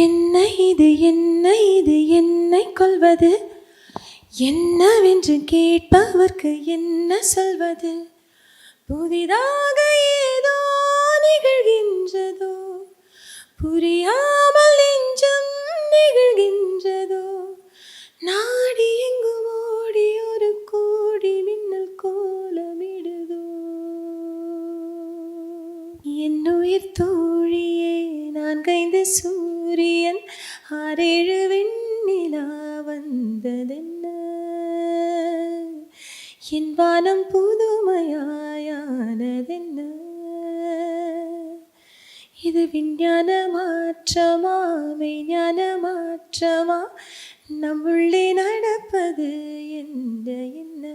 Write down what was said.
என்ன இது என்ன இது என்னை கொல்வது, என்னவென்று கேட்பவர்க்கு என்ன சொல்வது, புதிதாக ஏதோ நிகழ்கின்றதோ, புரியாமல் நெஞ்சம் நிகழ்கின்றதோ, நாடி எங்கும் ஓடி ஒரு கோடி மின்னல் கோலமிடுதோ. என் உயிர் தோழியே, நான்கைந்து சூரியன் ஆறேழு வெண்ணிலா வந்ததென்ன, என் வானம் புதுமையாயானதென்ன, இது விஞ்ஞான மாற்றமா மெய்ஞான மாற்றமா, நம்முள்ளே நடப்பது என்ன என்ன.